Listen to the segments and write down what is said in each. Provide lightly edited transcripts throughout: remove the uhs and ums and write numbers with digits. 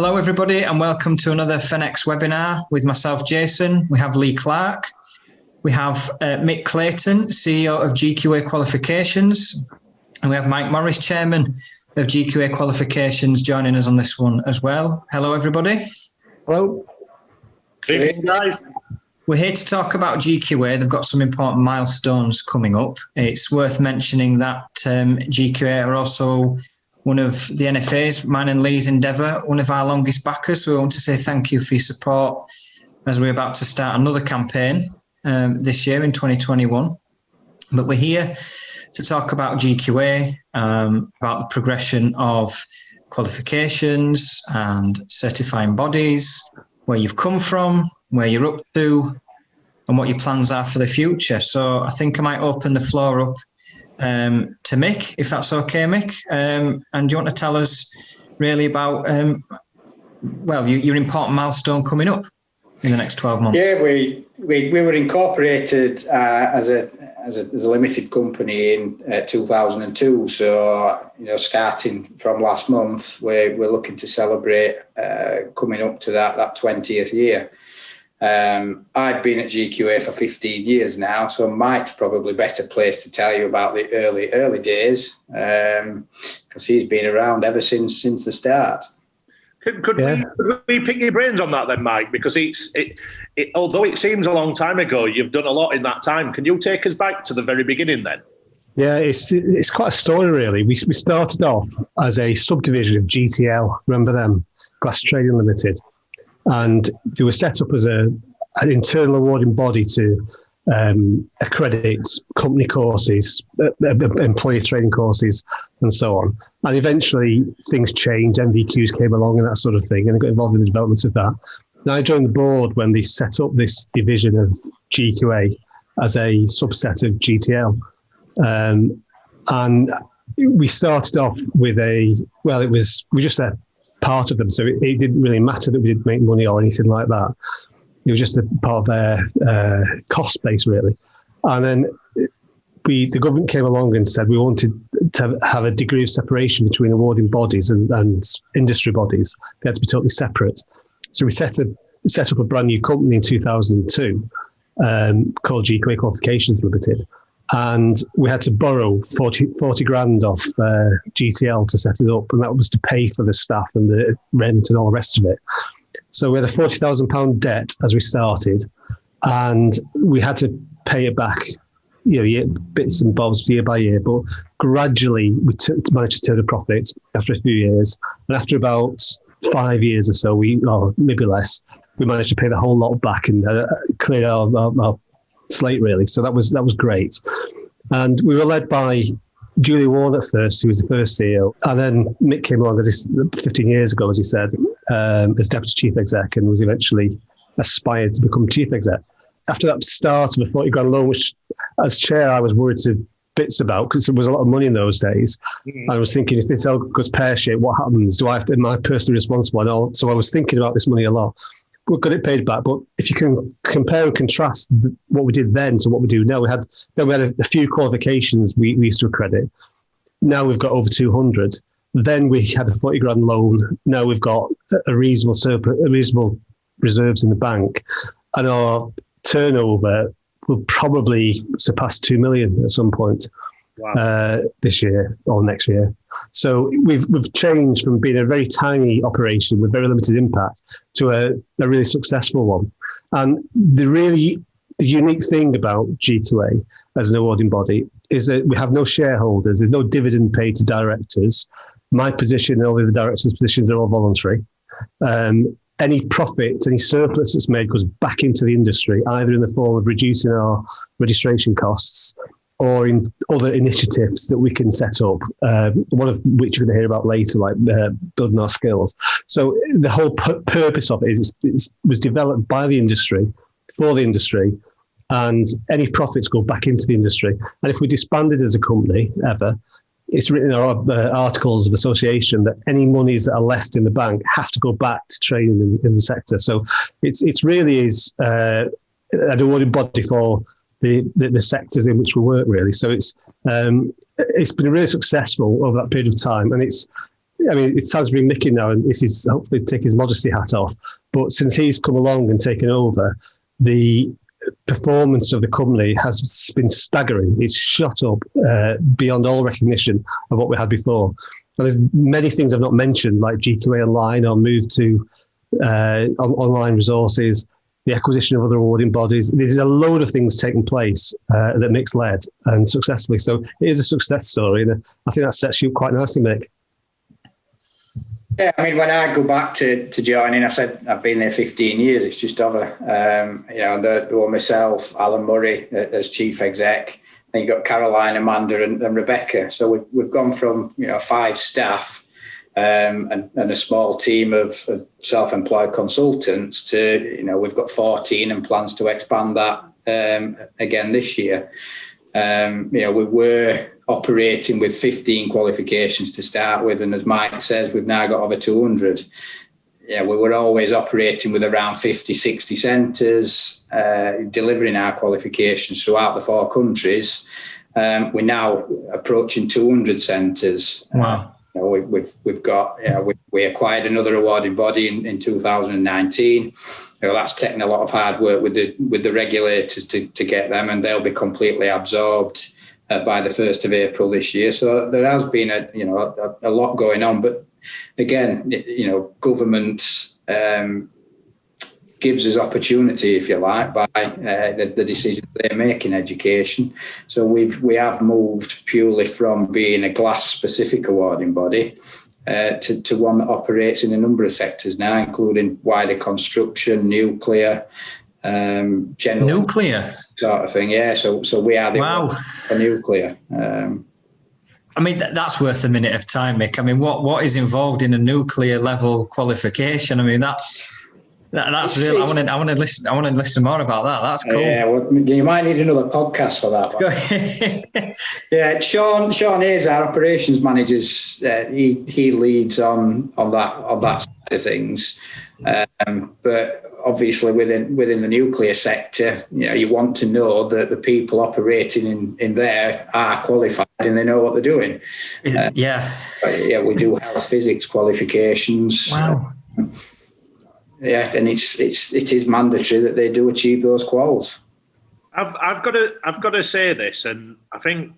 Hello, everybody, and welcome to another Fenex webinar with myself, Jason. We have Lee Clark. We have Mick, Clayton, CEO of GQA Qualifications. And we have Mike Morris, Chairman of GQA Qualifications, joining us on this one as well. Hello, everybody. Hello. Hey, guys. We're here to talk about GQA. They've got some important milestones coming up. It's worth mentioning that GQA are also one of the NFA's, mine and Lee's endeavour, one of our longest backers. So we want to say thank you for your support as we're about to start another campaign this year in 2021. But we're here to talk about GQA, about the progression of qualifications and certifying bodies, where you've come from, where you're up to, and what your plans are for the future. So I think I might open the floor up to Mick, if that's okay, Mick. And do you want to tell us really about, your important milestone coming up in the next 12 months? Yeah, we were incorporated as a limited company in 2002. So, starting from last month, we're looking to celebrate coming up to that 20th year. I've been at GQA for 15 years now, so Mike's probably better placed to tell you about the early days, because he's been around ever since the start. Could we pick your brains on that then, Mike? Because although it seems a long time ago, you've done a lot in that time. Can you take us back to the very beginning then? Yeah, it's quite a story really. We started off as a subdivision of GTL. Remember them? Glass Trading Limited. And they were set up as an internal awarding body to accredit company courses, employee training courses, and so on. And eventually things changed, MVQs came along and that sort of thing, and I got involved in the development of that. And I joined the board when they set up this division of GQA as a subset of GTL. And we started off with we just a part of them, so it didn't really matter that we didn't make money or anything like that. It was just a part of their cost base, really. And then the government came along and said we wanted to have a degree of separation between awarding bodies and industry bodies. They had to be totally separate. So we set up a brand new company in 2002 called GQA Qualifications Limited. And we had to borrow 40 grand off GTL to set it up, and that was to pay for the staff and the rent and all the rest of it. So we had a £40,000 debt as we started, and we had to pay it back, bits and bobs year by year. But gradually, we managed to turn a profit after a few years, and after about 5 years or so, or maybe less, we managed to pay the whole lot back and clear our slate, really. So that was great. And we were led by Julie Warren at first, who was the first CEO. And then Mick came along 15 years ago, as he said, as deputy chief exec, and was eventually aspired to become chief exec. After that start of a 40 grand loan, which as chair, I was worried to bits about, because there was a lot of money in those days. Mm-hmm. I was thinking, if this all goes pear-shaped, what happens? Am I personally responsible? And all? So I was thinking about this money a lot. We got it paid back, but if you can compare and contrast what we did then to what we do now, we had a few qualifications we used to accredit. Now we've got over 200. Then we had a 40 grand loan. Now we've got a reasonable reserves in the bank, and our turnover will probably surpass 2 million at some point. Wow. This year or next year. So we've changed from being a very tiny operation with very limited impact to a really successful one. And the unique thing about GQA as an awarding body is that we have no shareholders. There's no dividend paid to directors. My position and all the other directors' positions are all voluntary. Any profit, any surplus that's made goes back into the industry, either in the form of reducing our registration costs or in other initiatives that we can set up, one of which you're going to hear about later, like building our skills. So the whole purpose of it is it was developed by the industry, for the industry, and any profits go back into the industry. And if we disbanded as a company ever, it's written in our articles of association that any monies that are left in the bank have to go back to training in the sector. So it's really is an awarding body for the sectors in which we work, really. So it's been really successful over that period of time, and it's I mean, it sounds to be Mick now, and if he's hopefully take his modesty hat off. But since he's come along and taken over, the performance of the company has been staggering. It's shot up beyond all recognition of what we had before. And there's many things I've not mentioned, like GQA Online or move to online resources, the acquisition of other awarding bodies. There's a load of things taking place that Mick's led and successfully. So it is a success story, and I think that sets you up quite nicely, Mick. Yeah, I mean, when I go back to joining, I said I've been there 15 years. It's just over. There were myself, Alan Murray as chief exec, and you got Caroline, Amanda, and Rebecca. So we've gone from 5 staff and a small team of self-employed consultants to we've got 14 and plans to expand that again this year. We were operating with 15 qualifications to start with, and as Mike says, we've now got over 200. We were always operating with around 50, 60 centres, delivering our qualifications throughout the 4 countries. We're now approaching 200 centres. Wow. We've got we acquired another awarding body in 2019. That's taken a lot of hard work with the regulators to get them, and they'll be completely absorbed by the 1st of April this year. So there has been a lot going on, but again, government gives us opportunity, if you like, by the decisions they make in education. So we have moved purely from being a glass-specific awarding body to one that operates in a number of sectors now, including wider construction, nuclear, general nuclear sort of thing. Yeah, so we are the wow for nuclear. I mean, that's worth a minute of time, Mick. I mean, what is involved in a nuclear level qualification? I mean, that's real. I want to listen more about that. That's cool. Yeah, well, you might need another podcast for that one. Yeah, Sean is our operations manager. He leads on that side of things. But obviously within the nuclear sector, you want to know that the people operating in there are qualified and they know what they're doing. We do have physics qualifications. Wow. Yeah, and it is mandatory that they do achieve those quals. I've got to say this, and I think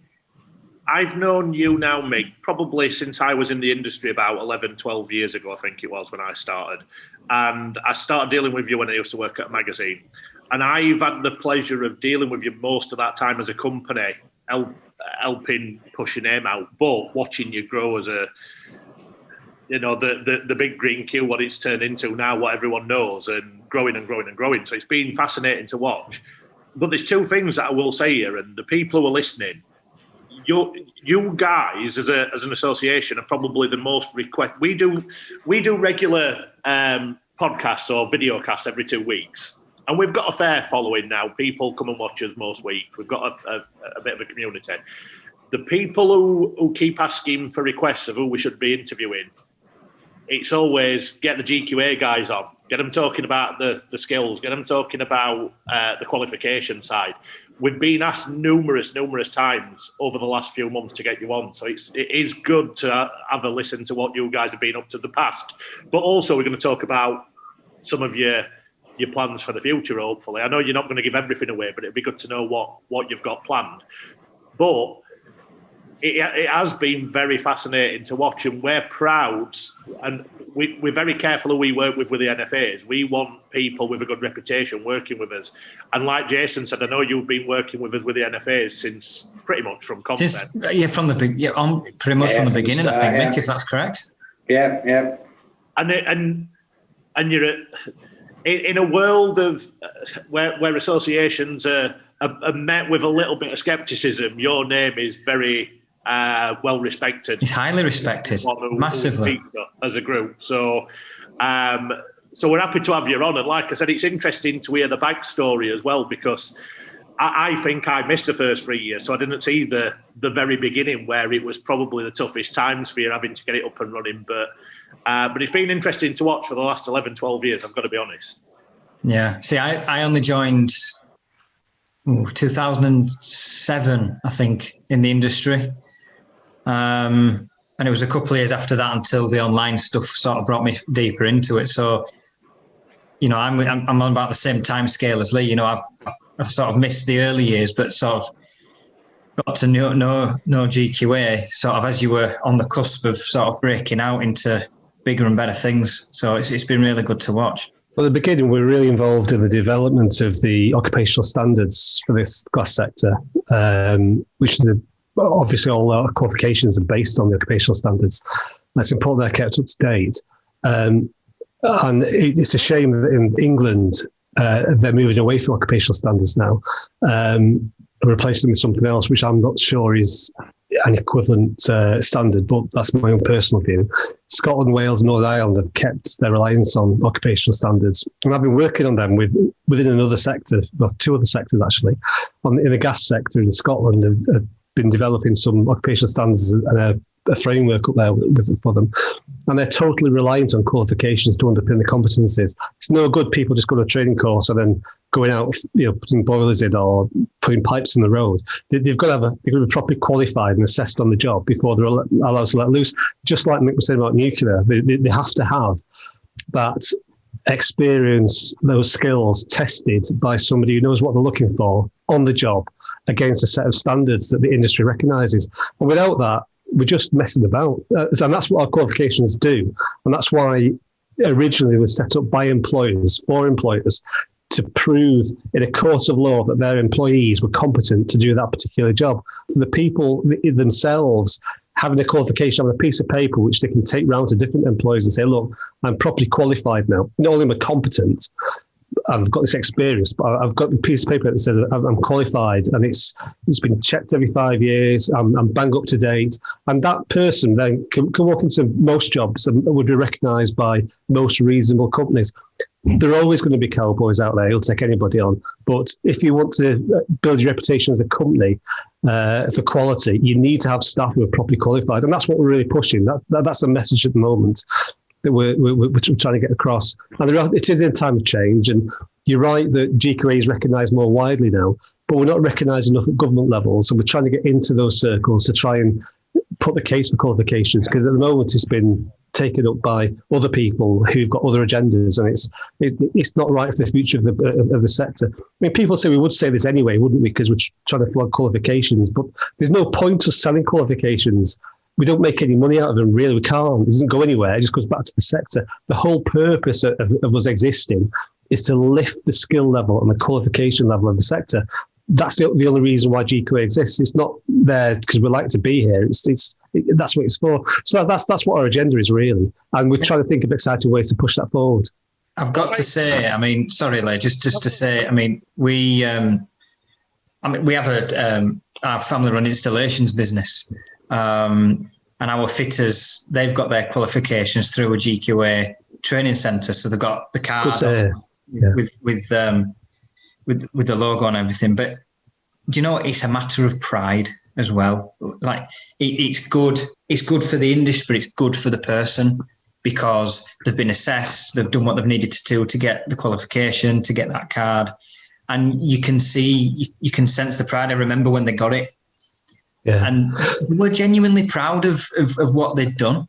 I've known you now, Mick, probably since I was in the industry about 11, 12 years ago, I think it was when I started. And I started dealing with you when I used to work at a magazine. And I've had the pleasure of dealing with you most of that time as a company, helping push your name out, but watching you grow as a, the big green queue, what it's turned into now, what everyone knows, and growing and growing and growing. So it's been fascinating to watch. But there's 2 things that I will say here, and the people who are listening, you guys as an association are probably the most request. We do regular podcasts or videocasts every 2 weeks, and we've got a fair following now. People come and watch us most weeks. We've got a bit of a community. The people who keep asking for requests of who we should be interviewing, it's always get the GQA guys on, get them talking about the skills, get them talking about the qualification side. We've been asked numerous times over the last few months to get you on. So it is good to have a listen to what you guys have been up to the past. But also we're going to talk about some of your plans for the future, hopefully. I know you're not going to give everything away, but it'd be good to know what you've got planned. But it has been very fascinating to watch, and we're proud, and we're very careful who we work with the NFAs. We want people with a good reputation working with us. And like Jason said, I know you've been working with us with the NFAs since pretty much from concept. From the beginning, I think, Mick, if that's correct. Yeah. And you're in a world of where associations are met with a little bit of scepticism. Your name is very well respected. He's highly respected, massively, as a group. So we're happy to have you on. And like I said, it's interesting to hear the backstory as well, because I think I missed the first 3 years, so I didn't see the very beginning, where it was probably the toughest times for you having to get it up and running. But it's been interesting to watch for the last 11, 12 years, I've got to be honest. Yeah. See, I only joined 2007, I think, in the industry. And it was a couple of years after that until the online stuff sort of brought me deeper into it. So, you know, I'm on about the same time scale as Lee. You know, I've sort of missed the early years, but sort of got to know GQA sort of as you were on the cusp of sort of breaking out into bigger and better things. So it's been really good to watch. Well, at the beginning, we were really involved in the development of the occupational standards for this glass sector, which is obviously all our qualifications are based on the occupational standards. And it's important they're kept up to date. And it's a shame that in England, they're moving away from occupational standards now, replacing them with something else, which I'm not sure is an equivalent standard, but that's my own personal view. Scotland, Wales, and Northern Ireland have kept their reliance on occupational standards. And I've been working on them within another sector, well, two other sectors actually. In the gas sector in Scotland, have been developing some occupational standards and a framework up there for them. And they're totally reliant on qualifications to underpin the competencies. It's no good people just go to a training course and then going out, you know, putting boilers in or putting pipes in the road. They've got to be properly qualified and assessed on the job before they're allowed to let loose. Just like Mick was saying about nuclear, they have to have that experience, those skills tested by somebody who knows what they're looking for on the job against a set of standards that the industry recognises. And without that, we're just messing about. And that's what our qualifications do. And that's why originally it was set up by employers, for employers, to prove in a court of law that their employees were competent to do that particular job. The people themselves having a qualification on a piece of paper which they can take round to different employers and say, look, I'm properly qualified now. Not only am I competent, I've got this experience, but I've got a piece of paper that says I'm qualified, and it's been checked every 5 years. I'm bang up to date, and that person then can walk into most jobs and would be recognised by most reasonable companies. There are always going to be cowboys out there who'll take anybody on, but if you want to build your reputation as a company for quality, you need to have staff who are properly qualified, and that's what we're really pushing. That's the message at the moment that we're trying to get across. And it is in a time of change, and you're right that GQA is recognised more widely now, but we're not recognised enough at government levels, and we're trying to get into those circles to try and put the case for qualifications, because at the moment it's been taken up by other people who've got other agendas, and it's not right for the future of the sector. I mean, people say we would say this anyway, wouldn't we, because we're trying to flog qualifications, but there's no point to selling qualifications. We don't make any money out of them, really. We can't. It doesn't go anywhere. It just goes back to the sector. The whole purpose of us existing is to lift the skill level and the qualification level of the sector. That's the only reason why GQA exists. It's not there because we like to be here. That's what it's for. So that's what our agenda is, really. And we're trying to think of exciting ways to push that forward. I've got to say, I mean, sorry, Lee, just to say, I mean, we have our family-run installations business. And our fitters, they've got their qualifications through a GQA training centre, so they've got the card with the logo and everything. But do you know, it's a matter of pride as well. Like it's good for the industry, it's good for the person, because they've been assessed, they've done what they've needed to do to get the qualification, to get that card, and you can sense the pride. I remember when they got it. Yeah. And we're genuinely proud of what they've done.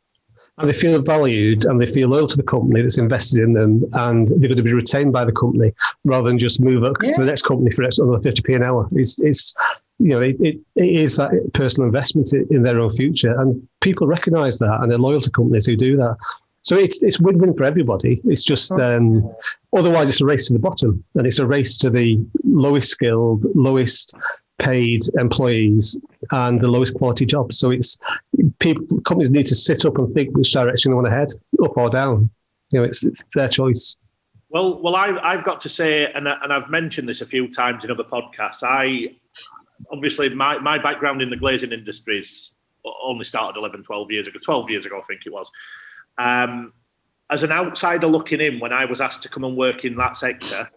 And they feel valued, and they feel loyal to the company that's invested in them, and they're going to be retained by the company rather than just move up to the next company for another 50p an hour. It's you know, it is that personal investment in their own future, and people recognise that, and they're loyal to companies who do that. So it's win-win for everybody. It's just otherwise it's a race to the bottom, and it's a race to the lowest skilled, lowest paid employees and the lowest quality jobs. So companies need to sit up and think which direction they want to head, up or down. You know, it's their choice. Well, I've got to say, and I've mentioned this a few times in other podcasts. Obviously my background in the glazing industries only started 12 years ago, I think it was. As an outsider looking in, when I was asked to come and work in that sector,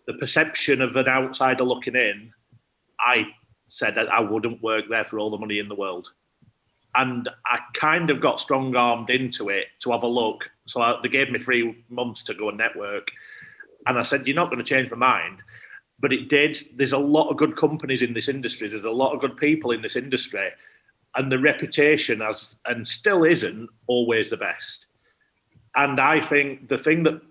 the perception of an outsider looking in, I said that I wouldn't work there for all the money in the world. And I kind of got strong-armed into it to have a look. So they gave me 3 months to go and network. And I said, you're not going to change my mind. But it did. There's a lot of good companies in this industry. There's a lot of good people in this industry. and the reputation and still isn't always the best. And I think the thing that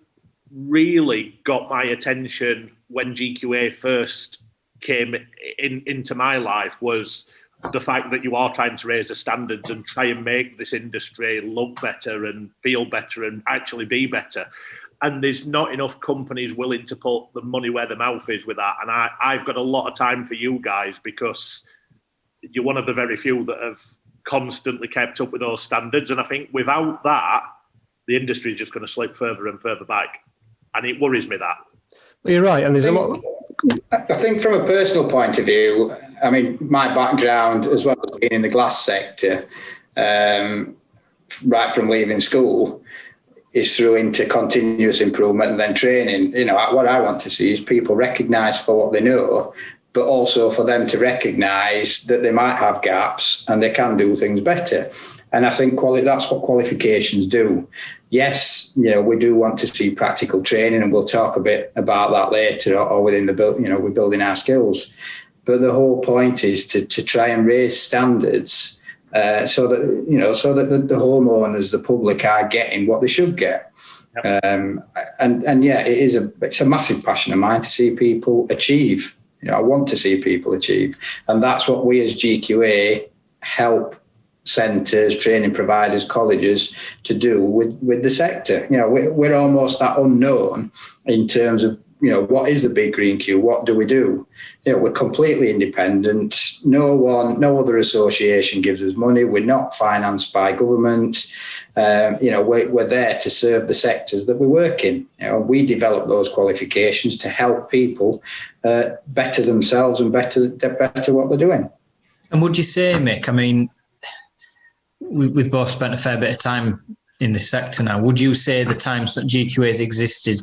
really got my attention when GQA first came into my life was the fact that you are trying to raise the standards and try and make this industry look better and feel better and actually be better. And there's not enough companies willing to put the money where the mouth is with that. And I've got a lot of time for you guys, because you're one of the very few that have constantly kept up with those standards. And I think without that, the industry is just going to slip further and further back. And it worries me that. Well, you're right. And there's a lot. I think from a personal point of view, I mean, my background, as well as being in the glass sector, right from leaving school, is through into continuous improvement and then training. You know, what I want to see is people recognised for what they know, but also for them to recognise that they might have gaps and they can do things better. And I think that's what qualifications do. Yes, you know, we do want to see practical training, and we'll talk a bit about that later, or within the build. You know, we're building our skills. But the whole point is to try and raise standards so that the homeowners, the public, are getting what they should get. Yep. And yeah, it's a massive passion of mine to see people achieve. You know, I want to see people achieve, and that's what we as GQA help centres, training providers, colleges to do with the sector. You know, we're almost that unknown in terms of, you know, what is the Big Green Queue? What do we do? You know, we're completely independent. No other association gives us money. We're not financed by government. You know, we're there to serve the sectors that we work in. You know, we develop those qualifications to help people better themselves and better what they're doing. And would you say, Mick, I mean, we've both spent a fair bit of time in this sector now. Would you say the times that GQA has existed,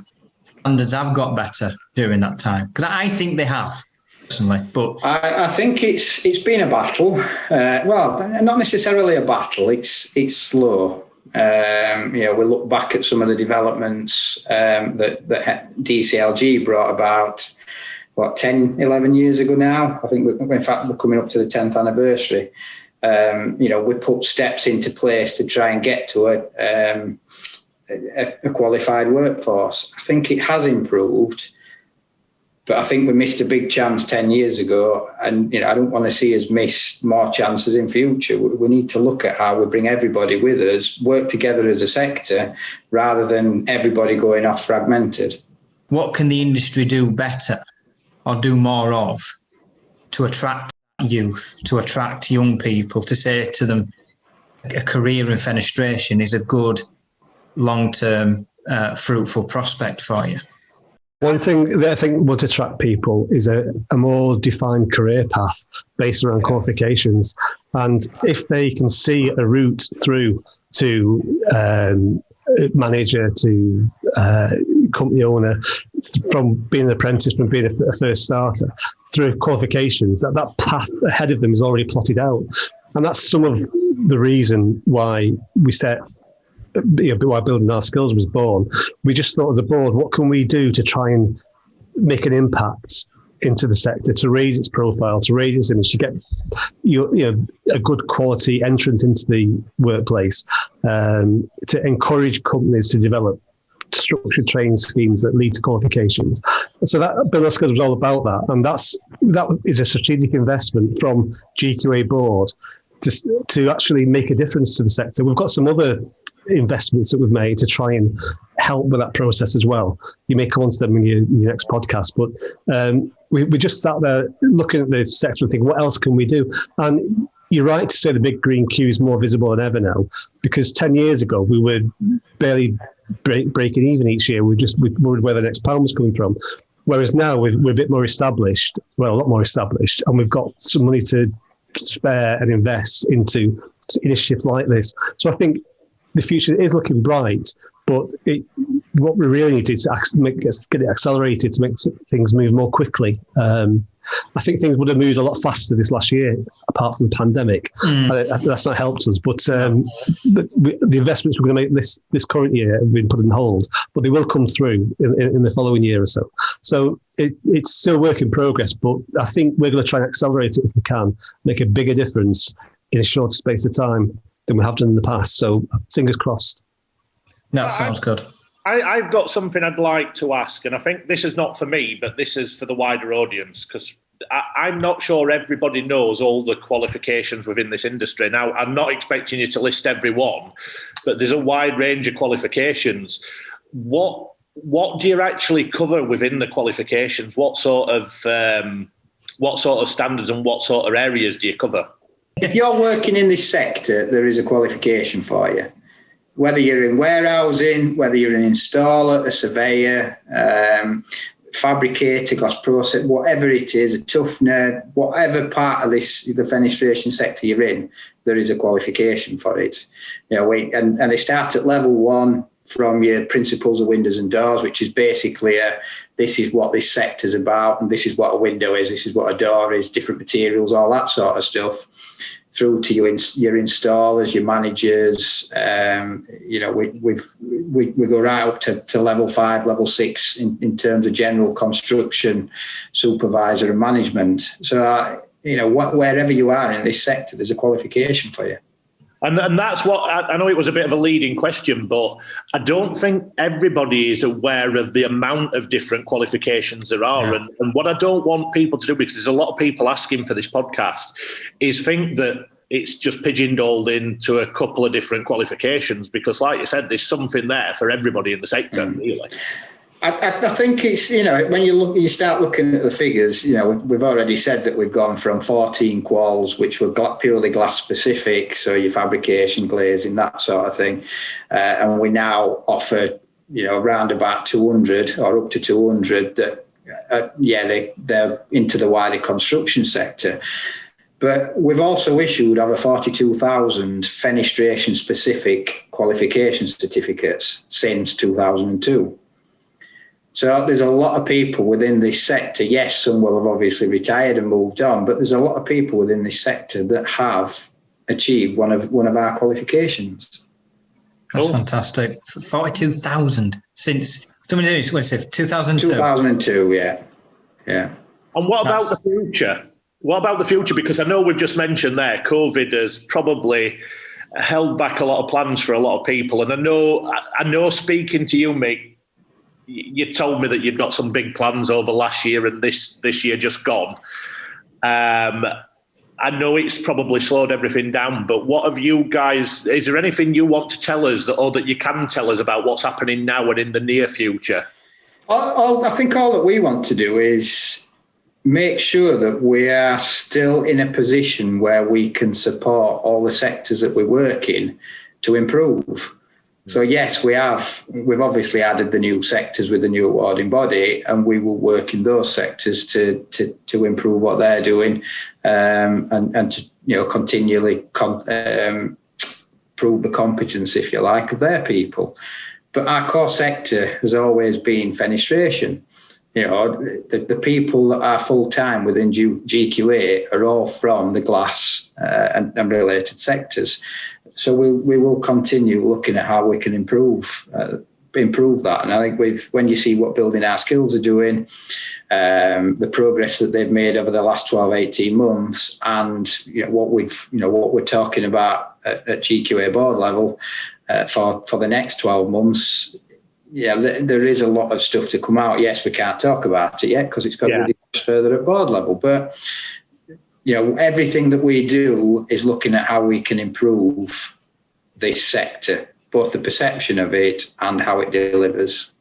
standards have got better during that time? Because I think they have, personally. But I think it's been a battle. Well, not necessarily a battle. It's slow. You know, we look back at some of the developments that DCLG brought about, 10, 11 years ago now. I think, in fact, we're coming up to the 10th anniversary. You know, we put steps into place to try and get to a qualified workforce. I think it has improved, but I think we missed a big chance 10 years ago. And, you know, I don't want to see us miss more chances in future. We need to look at how we bring everybody with us, work together as a sector, rather than everybody going off fragmented. What can the industry do better or do more of to attract youth, to attract young people, to say to them a career in fenestration is a good long-term fruitful prospect for you? One thing that I think would attract people is a more defined career path based around qualifications. And if they can see a route through to manager to company owner, from being an apprentice, from being a first starter, through qualifications, that path ahead of them is already plotted out. And that's some of the reason why we set, why Building Our Skills was born. We just thought as a board, what can we do to try and make an impact into the sector, to raise its profile, to raise its image, to get a good quality entrance into the workplace, to encourage companies to develop structured training schemes that lead to qualifications. So that Building Our Skills was all about that, and that is a strategic investment from GQA board to actually make a difference to the sector. We've got some other investments that we've made to try and help with that process as well. You may come on to them in your next podcast, but we just sat there looking at the sector and thinking, what else can we do? And you're right to say the Big Green Queue is more visible than ever now, because 10 years ago we were barely breaking even each year. We worried where the next pound was coming from. Whereas now we're a bit more established, well, a lot more established, and we've got some money to spare and invest into initiatives like this. So I think the future is looking bright, but what we really need is to get it accelerated to make things move more quickly. I think things would have moved a lot faster this last year, apart from the pandemic. That's not helped us. But the investments we're going to make this current year have been put on hold, but they will come through in the following year or so. So it's still a work in progress, but I think we're going to try and accelerate it if we can, make a bigger difference in a shorter space of time than we have done in the past. So fingers crossed. That sounds good. I've got something I'd like to ask, and I think this is not for me, but this is for the wider audience, because I'm not sure everybody knows all the qualifications within this industry. Now, I'm not expecting you to list every one, but there's a wide range of qualifications. What do you actually cover within the qualifications? What sort of standards and what sort of areas do you cover? If you're working in this sector, there is a qualification for you. Whether you're in warehousing, whether you're an installer, a surveyor, fabricator, glass process, whatever it is, a toughener, whatever part of the fenestration sector you're in, there is a qualification for it. And they start at level 1 from your principles of windows and doors, which is basically this is what this sector's about, and this is what a window is, this is what a door is, different materials, all that sort of stuff, through to your installers, your managers. We go right up to level 5, level 6 in terms of general construction, supervisor and management. So, wherever you are in this sector, there's a qualification for you. And that's what, I know it was a bit of a leading question, but I don't think everybody is aware of the amount of different qualifications there are. Yeah. And what I don't want people to do, because there's a lot of people asking for this podcast, is think that it's just pigeonholed into a couple of different qualifications, because like you said, there's something there for everybody in the sector, really. I think it's, when you start looking at the figures, we've already said that we've gone from 14 quals, which were purely glass specific, so your fabrication, glazing, that sort of thing. And we now offer, around about 200 or up to 200 that, they're into the wider construction sector. But we've also issued over 42,000 fenestration specific qualification certificates since 2002. So there's a lot of people within this sector. Yes, some will have obviously retired and moved on, but there's a lot of people within this sector that have achieved one of our qualifications. That's fantastic. 42,000 since 2002. 2002, yeah. And what about the future? What about the future? Because I know we've just mentioned there, COVID has probably held back a lot of plans for a lot of people. And I know speaking to you, Mick, you told me that you'd got some big plans over last year and this year just gone. I know it's probably slowed everything down, but what have you guys, is there anything you want to tell us or that you can tell us about what's happening now and in the near future? I think all that we want to do is make sure that we are still in a position where we can support all the sectors that we work in to improve. So yes, we've obviously added the new sectors with the new awarding body, and we will work in those sectors to improve what they're doing, and to continually prove the competence, if you like, of their people. But our core sector has always been fenestration. The people that are full-time within GQA are all from the glass and related sectors. So we will continue looking at how we can improve that. And I think when you see what Building Our Skills are doing, the progress that they've made over the last 12, 18 months, and what we're talking about at GQA board level for the next 12 months, there is a lot of stuff to come out. Yes, we can't talk about it yet because it's got to be discussed further at board level. But everything that we do is looking at how we can improve this sector, both the perception of it and how it delivers.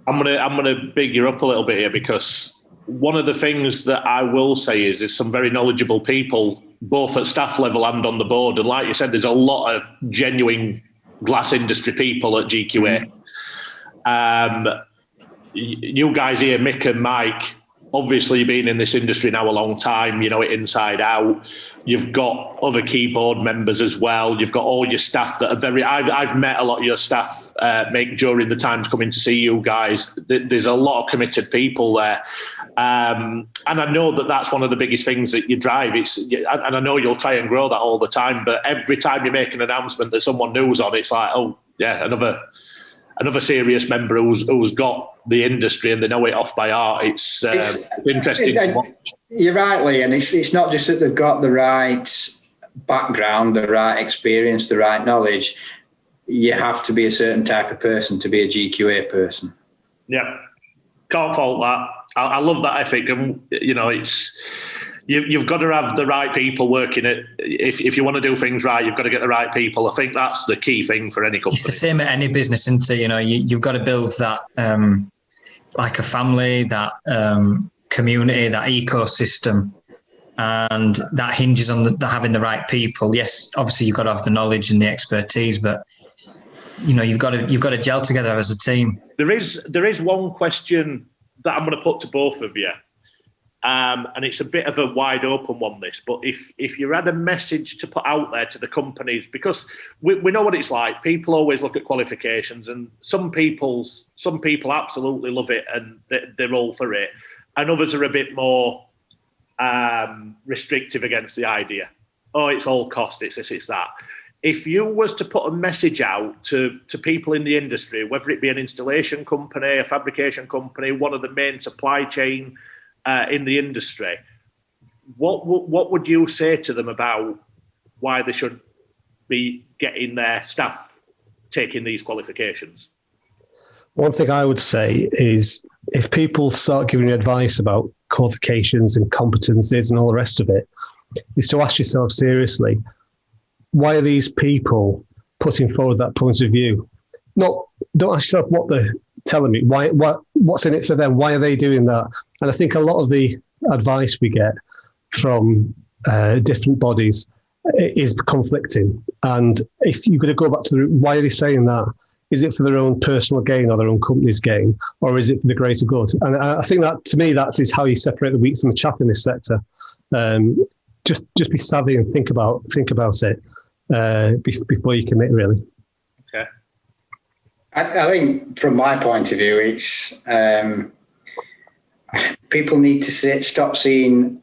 I'm gonna big you up a little bit here, because one of the things that I will say is there's some very knowledgeable people, both at staff level and on the board. And like you said, there's a lot of genuine glass industry people at GQA. You guys here, Mick and Mike, obviously you've been in this industry now a long time, you know it inside out. You've got other keyboard members as well. You've got all your staff that are very, I've met a lot of your staff, Mick, during the times coming to see you guys. There's a lot of committed people there. And I know that that's one of the biggest things that you drive. And I know you'll try and grow that all the time, but every time you make an announcement that someone new's on, it's like, oh yeah, another serious member who's got the industry and they know it off by heart. It's interesting to watch. You're right, Lee, and it's not just that they've got the right background, the right experience, the right knowledge, you have to be a certain type of person to be a GQA person. Yeah, can't fault that. I love that ethic, and it's you've got to have the right people working it. If you want to do things right, you've got to get the right people. I think that's the key thing for any company. It's the same at any business, isn't it? You've got to build that like a family, that community, that ecosystem. And that hinges on having the right people. Yes, obviously you've got to have the knowledge and the expertise, but you've got to gel together as a team. There is one question that I'm going to put to both of you, and it's a bit of a wide open one. This, but if you had a message to put out there to the companies, because we know what it's like. People always look at qualifications, and some people absolutely love it and they're all for it, and others are a bit more restrictive against the idea. Oh, it's all cost, it's this, it's that. If you was to put a message out to people in the industry, whether it be an installation company, a fabrication company, one of the main supply chain in the industry, what would you say to them about why they should be getting their staff taking these qualifications? One thing I would say is if people start giving you advice about qualifications and competencies and all the rest of it, is to ask yourself seriously, why are these people putting forward that point of view? Don't ask yourself what they're telling me. What's in it for them? Why are they doing that? And I think a lot of the advice we get from different bodies is conflicting. And if you're going to go back to why are they saying that? Is it for their own personal gain or their own company's gain, or is it for the greater good? And I think that, to me, that is how you separate the wheat from the chaff in this sector. Just be savvy and think about it before you commit, really. Okay. I think, from my point of view, it's people need to stop seeing,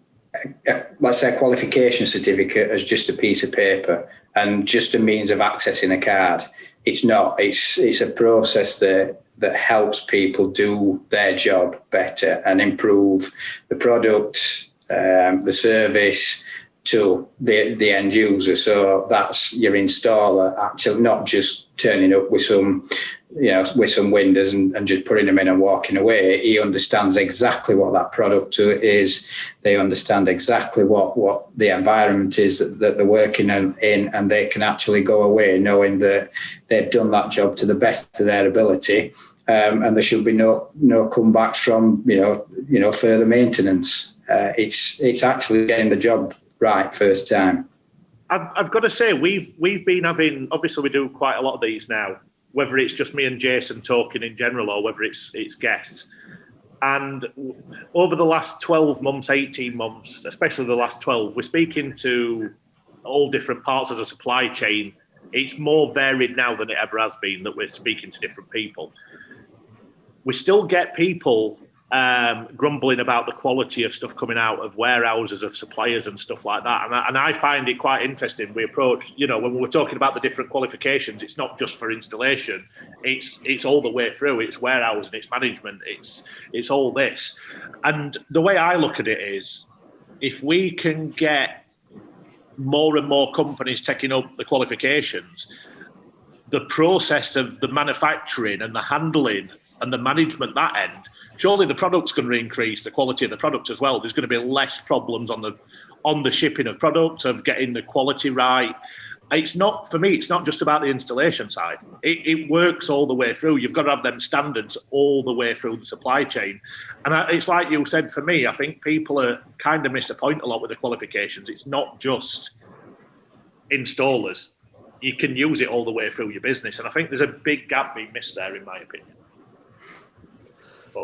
let's say, a qualification certificate as just a piece of paper and just a means of accessing a card. It's not. It's a process that helps people do their job better and improve the product, the service to the end user. So that's your installer actually not just turning up with some windows and just putting them in and walking away. He understands exactly what that product is. They understand exactly what the environment is that they're working in, and they can actually go away knowing that they've done that job to the best of their ability, and there should be no comebacks from further maintenance. It's actually getting the job right first time. I've got to say we've been having, obviously we do quite a lot of these now, whether it's just me and Jason talking in general or whether it's guests. And over the last 12 months, 18 months, especially the last 12, we're speaking to all different parts of the supply chain. It's more varied now than it ever has been that we're speaking to different people. We still get people grumbling about the quality of stuff coming out of warehouses of suppliers and stuff like that, and I find it quite interesting. We approach, when we're talking about the different qualifications, it's not just for installation, it's all the way through. It's warehousing, it's management, it's all this. And the way I look at it is, if we can get more and more companies taking up the qualifications, the process of the manufacturing and the handling and the management, that end, surely the product's going to increase, the quality of the product as well. There's going to be less problems on the shipping of products, of getting the quality right. It's not, for me, it's not just about the installation side. It works all the way through. You've got to have them standards all the way through the supply chain. And it's like you said, for me, I think people are kind of miss a point a lot with the qualifications. It's not just installers. You can use it all the way through your business. And I think there's a big gap being missed there, in my opinion.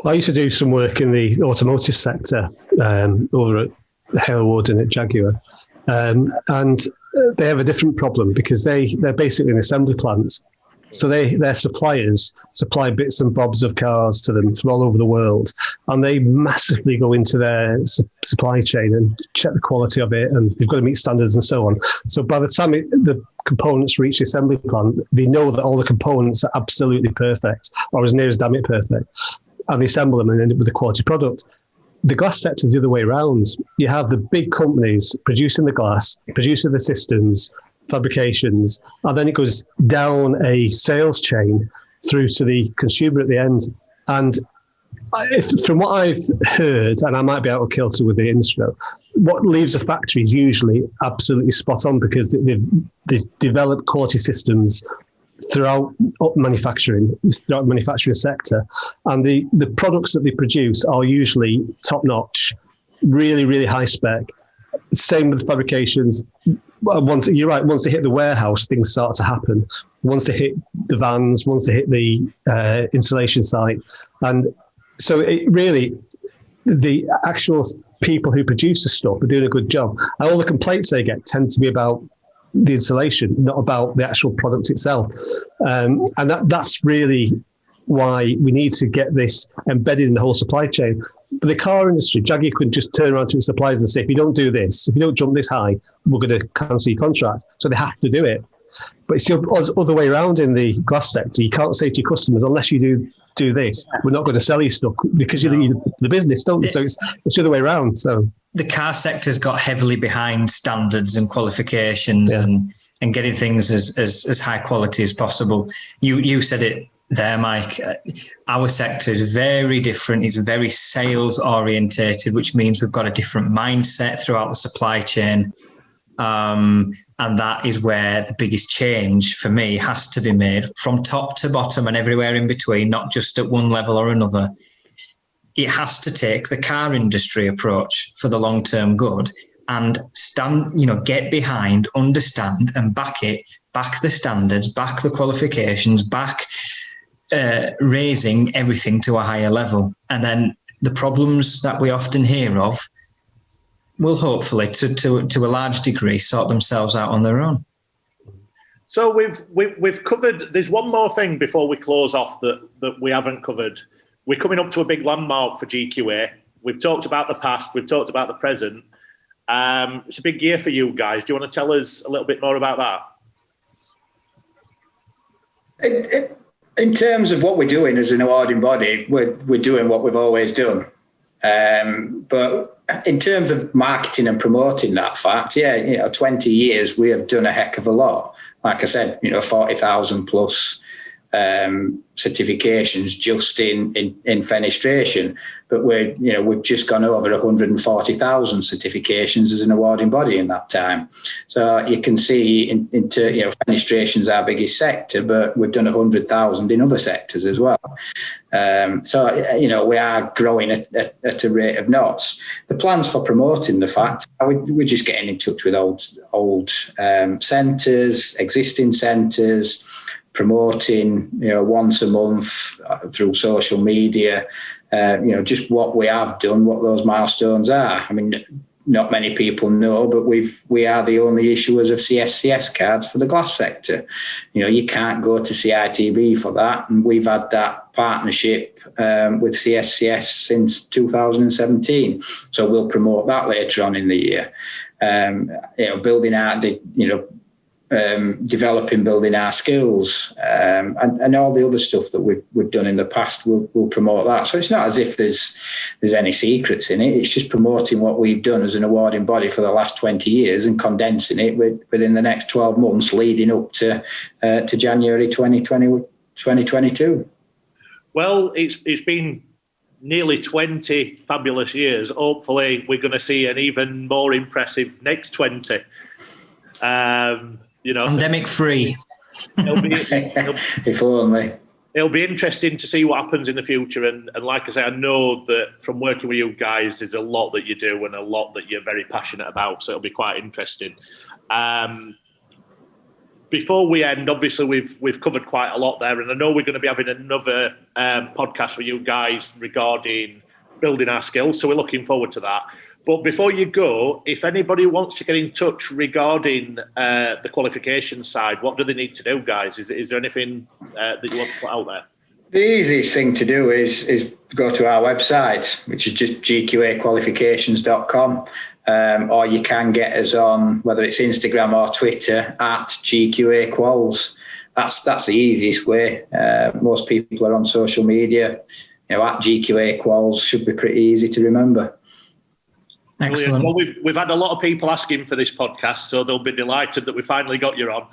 I used to do some work in the automotive sector over at Halewood and at Jaguar. And they have a different problem because they're basically an assembly plant. So their suppliers supply bits and bobs of cars to them from all over the world. And they massively go into their supply chain and check the quality of it. And they've got to meet standards and so on. So by the time the components reach the assembly plant, they know that all the components are absolutely perfect, or as near as damn it perfect. And they assemble them and end up with a quality product. the glass sector is the other way around. You have the big companies producing the glass, producing the systems, fabrications, and then it goes down a sales chain through to the consumer at the end. And from what I've heard, and I might be out of kilter with the industry, what leaves a factory is usually absolutely spot on because they've developed quality systems throughout the manufacturing sector, and the products that they produce are usually top notch, really, really high spec. Same with fabrications. Once you're right, once they hit the warehouse, things start to happen. Once they hit the vans, once they hit the installation site, and so it really, the actual people who produce the stuff are doing a good job. And all the complaints they get tend to be about the installation, not about the actual product itself. And that's really why we need to get this embedded in the whole supply chain. But the car industry, Jaguar could just turn around to its suppliers and say, if you don't do this, if you don't jump this high, we're going to cancel your contract. So they have to do it. But it's the other way around in the glass sector. You can't say to your customers, unless you do this, we're not going to sell you stuff, because you need the business, don't you? So it's the other way around. So the car sector's got heavily behind standards and qualifications and getting things as high quality as possible. You said it there, Mike. Our sector is very different. It's very sales orientated, which means we've got a different mindset throughout the supply chain. And that is where the biggest change for me has to be made, from top to bottom and everywhere in between, not just at one level or another. It has to take the car industry approach for the long-term good and get behind, understand and back the standards, back the qualifications, back raising everything to a higher level. And then the problems that we often hear of will hopefully, to a large degree, sort themselves out on their own. So we've covered. There's one more thing before we close off that we haven't covered. We're coming up to a big landmark for GQA. We've talked about the past. We've talked about the present. It's a big year for you guys. Do you want to tell us a little bit more about that? In terms of what we're doing as an awarding body, we're doing what we've always done. But in terms of marketing and promoting that fact, 20 years, we have done a heck of a lot. Like I said, 40,000 plus certifications just in Fenestration, but we've just gone over 140,000 certifications as an awarding body in that time. So you can see Fenestration is our biggest sector, but we've done 100,000 in other sectors as well. So we are growing at a rate of knots. The plans for promoting the fact, we're just getting in touch with old centres, existing centres, promoting, once a month through social media, just what we have done, what those milestones are. I mean, not many people know, but we are the only issuers of CSCS cards for the glass sector. You can't go to CITB for that, and we've had that partnership with CSCS since 2017. So we'll promote that later on in the year. Building out building our skills, and all the other stuff that we've done in the past, we'll promote that. So it's not as if there's any secrets in it. It's just promoting what we've done as an awarding body for the last 20 years and condensing it within the next 12 months leading up to January 2022. Well, it's been nearly 20 fabulous years. Hopefully we're going to see an even more impressive next 20. Pandemic free. If only. It'll be interesting to see what happens in the future. And like I say, I know that from working with you guys, there's a lot that you do and a lot that you're very passionate about. So it'll be quite interesting. Before we end, obviously we've covered quite a lot there, and I know we're going to be having another podcast with you guys regarding building our skills. So we're looking forward to that. But before you go, if anybody wants to get in touch regarding the qualification side, what do they need to do, guys? Is there anything that you want to put out there? The easiest thing to do is go to our website, which is just GQAqualifications.com, or you can get us on, whether it's Instagram or Twitter, at GQA Quals. That's the easiest way. Most people are on social media. at GQA Quals should be pretty easy to remember. Excellent. Well, we've had a lot of people asking for this podcast, so they'll be delighted that we finally got you on.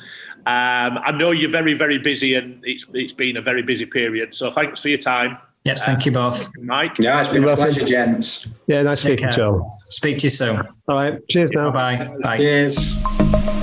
I know you're very, very busy, and it's been a very busy period. So thanks for your time. Yes, thank you both. Mike. Yeah, it's been a pleasure, gents. Yeah, nice speaking to you all. Speak to you soon. All right, cheers now. Bye. Bye. Cheers.